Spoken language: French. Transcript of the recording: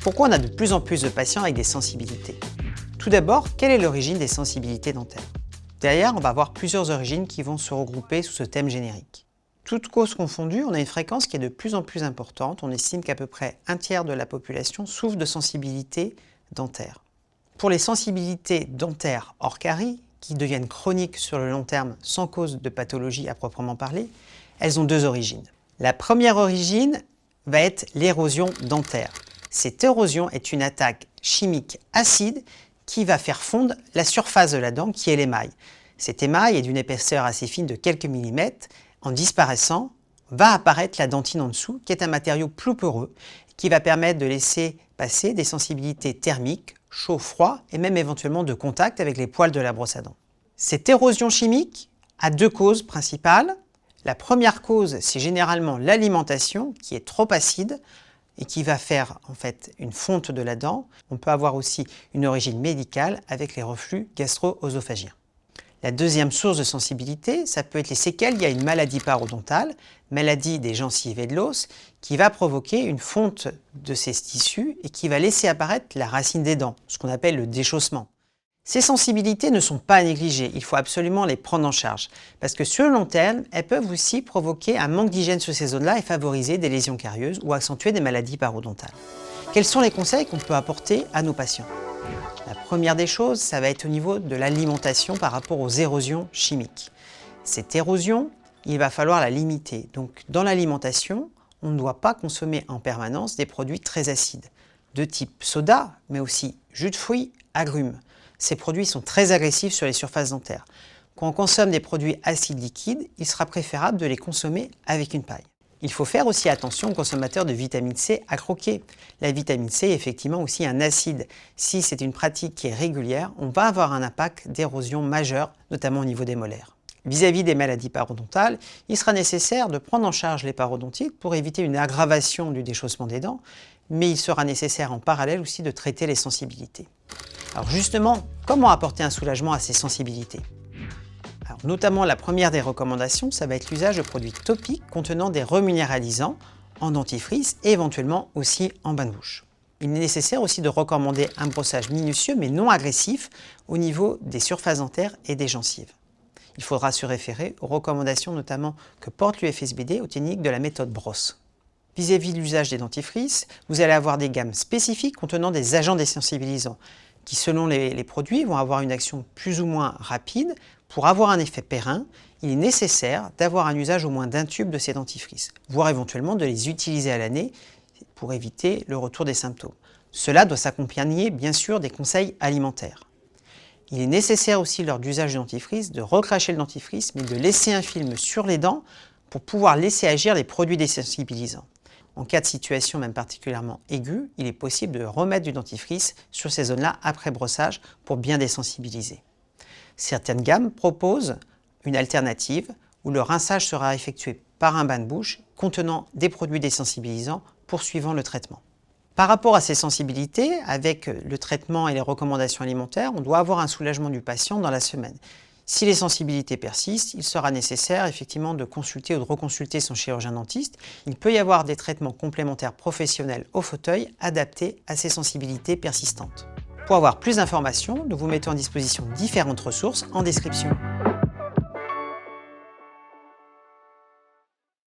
Pourquoi on a de plus en plus de patients avec des sensibilités? Tout d'abord, quelle est l'origine des sensibilités dentaires? Derrière, on va avoir plusieurs origines qui vont se regrouper sous ce thème générique. Toutes causes confondues, on a une fréquence qui est de plus en plus importante. On estime qu'à peu près un tiers de la population souffre de sensibilités dentaires. Pour les sensibilités dentaires hors carie, qui deviennent chroniques sur le long terme sans cause de pathologie à proprement parler, elles ont deux origines. La première origine va être l'érosion dentaire. Cette érosion est une attaque chimique acide qui va faire fondre la surface de la dent qui est l'émail. Cet émail est d'une épaisseur assez fine de quelques millimètres. En disparaissant, va apparaître la dentine en dessous qui est un matériau plus poreux qui va permettre de laisser passer des sensibilités thermiques, chaud, froid et même éventuellement de contact avec les poils de la brosse à dents. Cette érosion chimique a deux causes principales. La première cause, c'est généralement l'alimentation qui est trop acide et qui va faire en fait une fonte de la dent. On peut avoir aussi une origine médicale avec les reflux gastro-œsophagiens. La deuxième source de sensibilité, ça peut être les séquelles liées à une maladie parodontale, maladie des gencives et de l'os, qui va provoquer une fonte de ces tissus et qui va laisser apparaître la racine des dents, ce qu'on appelle le déchaussement. Ces sensibilités ne sont pas à négliger, il faut absolument les prendre en charge, parce que sur le long terme, elles peuvent aussi provoquer un manque d'hygiène sur ces zones-là et favoriser des lésions carieuses ou accentuer des maladies parodontales. Quels sont les conseils qu'on peut apporter à nos patients? La première des choses, ça va être au niveau de l'alimentation par rapport aux érosions chimiques. Cette érosion, il va falloir la limiter. Donc dans l'alimentation, on ne doit pas consommer en permanence des produits très acides, de type soda, mais aussi jus de fruits, agrumes. Ces produits sont très agressifs sur les surfaces dentaires. Quand on consomme des produits acides liquides, il sera préférable de les consommer avec une paille. Il faut faire aussi attention aux consommateurs de vitamine C à croquer. La vitamine C est effectivement aussi un acide. Si c'est une pratique qui est régulière, on va avoir un impact d'érosion majeure, notamment au niveau des molaires. Vis-à-vis des maladies parodontales, il sera nécessaire de prendre en charge les parodontites pour éviter une aggravation du déchaussement des dents, mais il sera nécessaire en parallèle aussi de traiter les sensibilités. Alors justement, comment apporter un soulagement à ces sensibilités? Alors, notamment la première des recommandations, ça va être l'usage de produits topiques contenant des reminéralisants en dentifrice et éventuellement aussi en bain de bouche. Il est nécessaire aussi de recommander un brossage minutieux mais non agressif au niveau des surfaces dentaires et des gencives. Il faudra se référer aux recommandations notamment que porte l'UFSBD aux techniques de la méthode brosse. Vis-à-vis de l'usage des dentifrices, vous allez avoir des gammes spécifiques contenant des agents désensibilisants qui, selon les produits, vont avoir une action plus ou moins rapide. Pour avoir un effet périn, il est nécessaire d'avoir un usage au moins d'un tube de ces dentifrices, voire éventuellement de les utiliser à l'année pour éviter le retour des symptômes. Cela doit s'accompagner bien sûr des conseils alimentaires. Il est nécessaire aussi lors d'usage du dentifrice de recracher le dentifrice, mais de laisser un film sur les dents pour pouvoir laisser agir les produits désensibilisants. En cas de situation même particulièrement aiguë, il est possible de remettre du dentifrice sur ces zones-là après brossage pour bien désensibiliser. Certaines gammes proposent une alternative où le rinçage sera effectué par un bain de bouche contenant des produits désensibilisants poursuivant le traitement. Par rapport à ces sensibilités, avec le traitement et les recommandations alimentaires, on doit avoir un soulagement du patient dans la semaine. Si les sensibilités persistent, il sera nécessaire effectivement de consulter ou de reconsulter son chirurgien dentiste. Il peut y avoir des traitements complémentaires professionnels au fauteuil adaptés à ces sensibilités persistantes. Pour avoir plus d'informations, nous vous mettons à disposition différentes ressources en description.